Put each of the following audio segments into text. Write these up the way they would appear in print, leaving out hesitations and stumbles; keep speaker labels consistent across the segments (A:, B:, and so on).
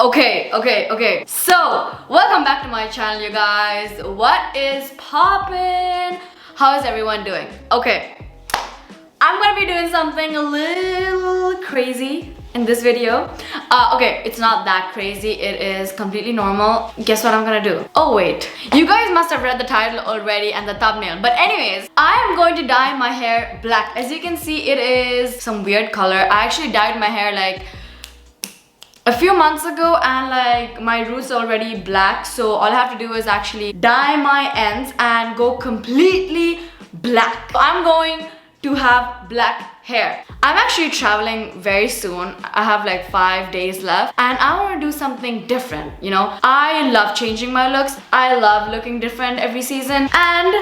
A: Okay. So, welcome back to my channel, you guys. What is poppin'? How is everyone doing? Okay, I'm gonna be doing something a little crazy in this video. Okay, it's not that crazy. It is completely normal. Guess what I'm gonna do? Oh wait, you guys must have read the title already and the thumbnail. But anyways, I am going to dye my hair black. As you can see, it is some weird color. I actually dyed my hair like a few months ago and like my roots are already black, so all I have to do is actually dye my ends and go completely black. I'm going to have black hair. I'm actually traveling very soon. I have like 5 days left and I want to do something different, you know. I love changing my looks. I love looking different every season and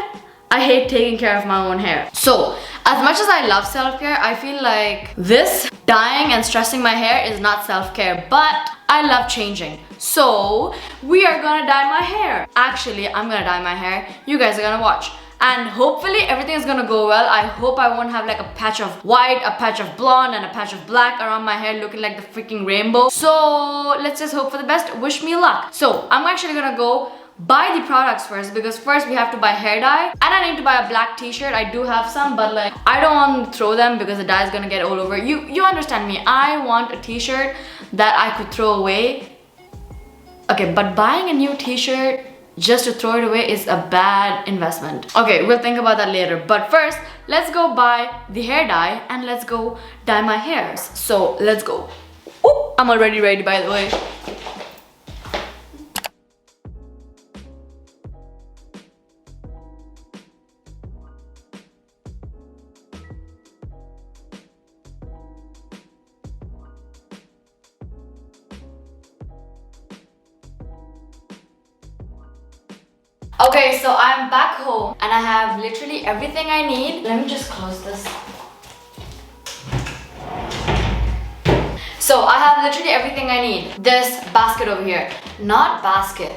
A: I hate taking care of my own hair. So as much as I love self-care, I feel like this dyeing and stressing my hair is not self-care, but I love changing. So we are gonna dye my hair. Actually, I'm gonna dye my hair. You guys are gonna watch. And hopefully everything is gonna go well. I hope I won't have like a patch of white, a patch of blonde, and a patch of black around my hair looking like the freaking rainbow. So let's just hope for the best. Wish me luck. So I'm actually gonna go buy the products first, because first we have to buy hair dye and I need to buy a black t-shirt. I do have some, but like I don't want to throw them because the dye is gonna get all over. You understand me. I want a t-shirt that I could throw away. Okay, but buying a new t-shirt just to throw it away is a bad investment. Okay, we'll think about that later. But first, let's go buy the hair dye and let's go dye my hairs. So let's go. Ooh, I'm already ready, by the way. Okay, so I'm back home and I have literally everything I need. Let me just close this. So I have literally everything I need. This basket over here. Not basket.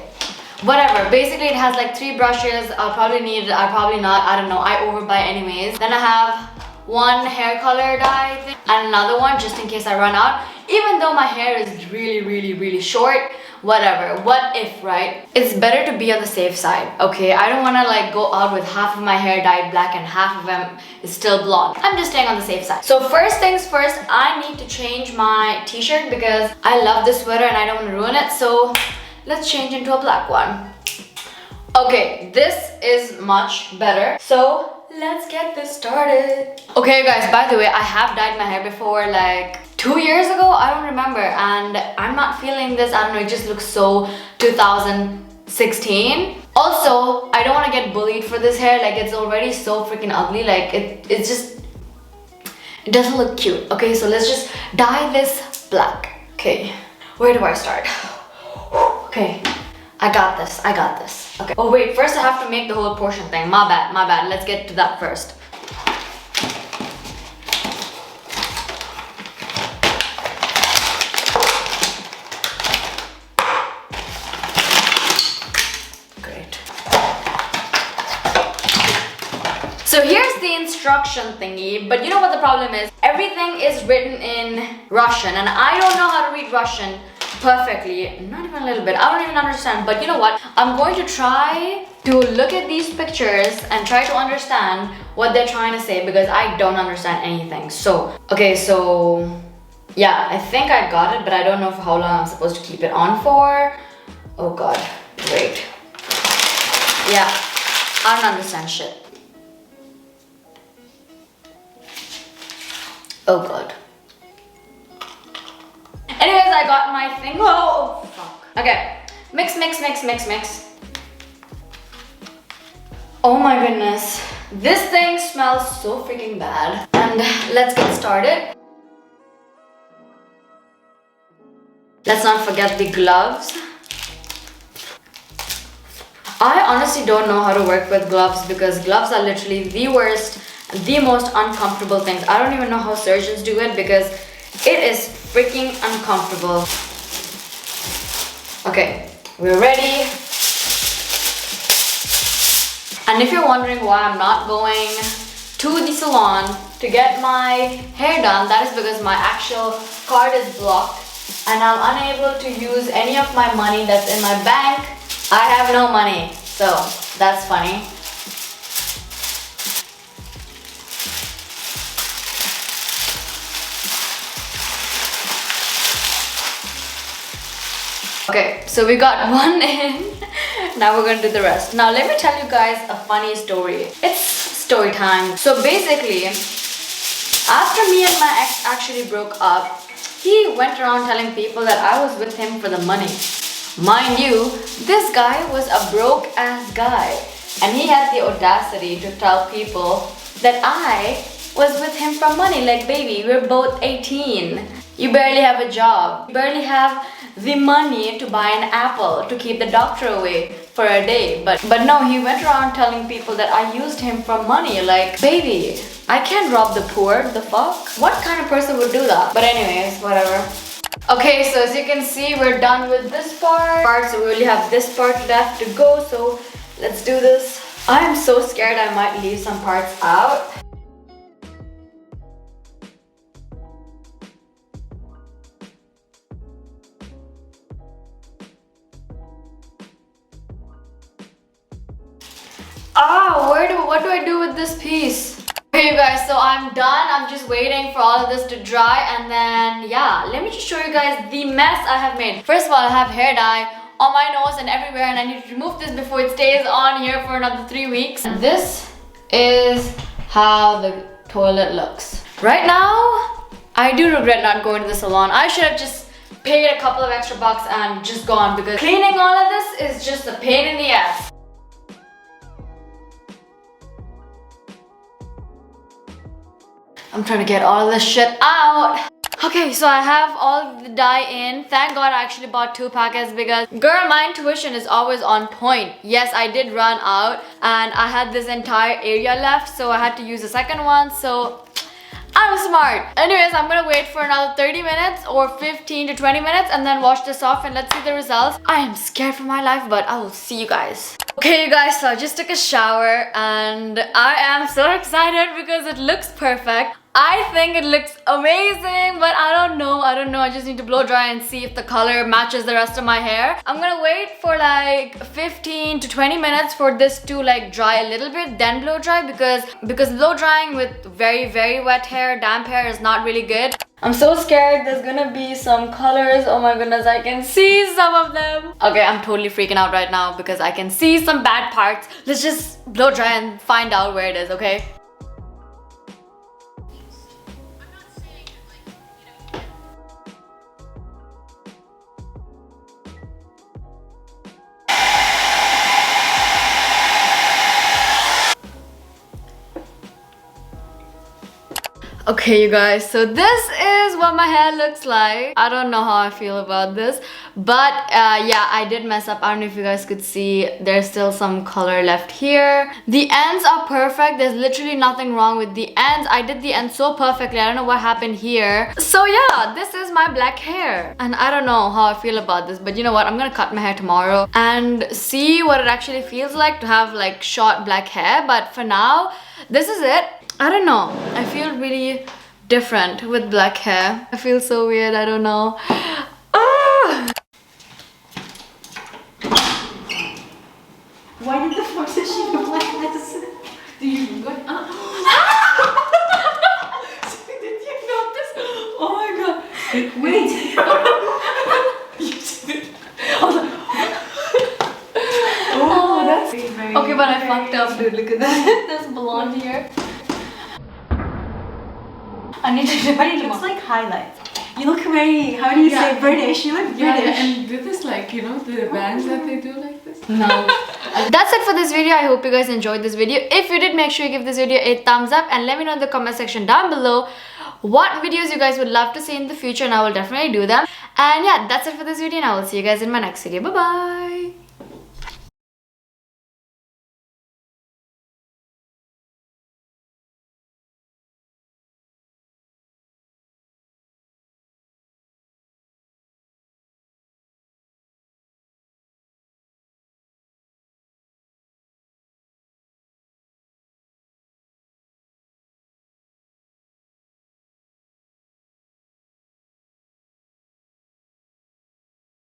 A: Whatever. Basically it has like 3 brushes. I'll probably need it. I'll probably not. I don't know. I overbuy anyways. Then I have one hair color dye thing and another one just in case I run out. Even though my hair is really short, whatever, what if, right? It's better to be on the safe side, okay? I don't want to like go out with half of my hair dyed black and half of them is still blonde. I'm just staying on the safe side. So first things first, I need to change my t-shirt because I love this sweater and I don't want to ruin it. So let's change into a black one. Okay, this is much better. So let's get this started. Okay guys, by the way, I have dyed my hair before like 2 years ago, I don't remember, and I'm not feeling this. I don't know, it just looks so 2016. Also, I don't want to get bullied for this hair. Like, it's already so freaking ugly. Like, it doesn't look cute. Okay, so let's just dye this black. Okay, where do I start? Okay, I got this. Okay. Oh wait, first I have to make the whole portion thing. My bad. Let's get to that first. So here's the instruction thingy, but you know what the problem is? Everything is written in Russian and I don't know how to read Russian perfectly, not even a little bit. I don't even understand, but you know what? I'm going to try to look at these pictures and try to understand what they're trying to say because I don't understand anything. So, okay, so yeah, I think I got it, but I don't know for how long I'm supposed to keep it on for. Oh God, wait. Yeah, I don't understand shit. Oh God. Anyways, I got my thing. Oh fuck. Okay. Mix. Oh my goodness. This thing smells so freaking bad. And let's get started. Let's not forget the gloves. I honestly don't know how to work with gloves because gloves are literally the worst, the most uncomfortable things. I don't even know how surgeons do it because it is freaking uncomfortable. Okay, we're ready. And if you're wondering why I'm not going to the salon to get my hair done, that is because my actual card is blocked and I'm unable to use any of my money that's in my bank. I have no money, so that's funny. Okay, so we got one in. Now we're gonna do the rest. Now let me tell you guys a funny story. It's story time. So basically, after me and my ex actually broke up, he went around telling people that I was with him for the money. Mind you, this guy was a broke ass guy, and he had the audacity to tell people that I was with him for money. Like, baby, we're both 18. You barely have a job. You barely have the money to buy an apple to keep the doctor away for a day. But no, he went around telling people that I used him for money. Like, baby, I can't rob the poor. The fuck? What kind of person would do that? But anyways, whatever. Okay, so as you can see, we're done with this part. So we only have this part left to go. So let's do this. I am so scared I might leave some parts out. What do I do with this piece? Okay, you guys, so I'm done. I'm just waiting for all of this to dry, and then yeah, let me just show you guys the mess I have made. First of all, I have hair dye on my nose and everywhere, and I need to remove this before it stays on here for another 3 weeks. And this is how the toilet looks. Right now, I do regret not going to the salon. I should have just paid a couple of extra bucks and just gone, because cleaning all of this is just a pain in the ass. I'm trying to get all this shit out. Okay, so I have all the dye in. Thank God I actually bought 2 packets, because girl, my intuition is always on point. Yes, I did run out and I had this entire area left, so I had to use the second one. So I'm smart. Anyways, I'm gonna wait for another 30 minutes or 15 to 20 minutes and then wash this off and let's see the results. I am scared for my life, but I will see you guys. Okay, you guys, so I just took a shower and I am so excited because it looks perfect. I think it looks amazing, but I don't know. I just need to blow dry and see if the color matches the rest of my hair. I'm gonna wait for like 15 to 20 minutes for this to like dry a little bit, then blow dry, because blow drying with very wet hair, damp hair is not really good. I'm so scared there's gonna be some colors. Oh my goodness, I can see some of them. Okay, I'm totally freaking out right now because I can see some bad parts. Let's just blow dry and find out where it is, okay? Okay, you guys, so this is what my hair looks like. I don't know how I feel about this, but yeah, I did mess up. I don't know if you guys could see, there's still some color left here. The ends are perfect. There's literally nothing wrong with the ends. I did the ends so perfectly. I don't know what happened here. So yeah, this is my black hair, and I don't know how I feel about this, but you know what, I'm gonna cut my hair tomorrow and see what it actually feels like to have like short black hair. But for now, this is it. I don't know, I feel really different with black hair. I feel so weird, I don't know. Ah!
B: Why did the fuck does she look like this? Do you look? Did you notice? Oh my god. Wait. You did. Hold on. Oh, that's very,
A: okay, but I fucked up, dude. Look at that. There's blonde here. I need to do
B: it. It looks like highlights. You look very, how do you say British? You look British.
C: Yeah, and with this, like, you know, the bands that they do like this.
A: No. That's it for this video. I hope you guys enjoyed this video. If you did, make sure you give this video a thumbs up and let me know in the comment section down below what videos you guys would love to see in the future, and I will definitely do them. And yeah, that's it for this video, and I will see you guys in my next video. Bye bye.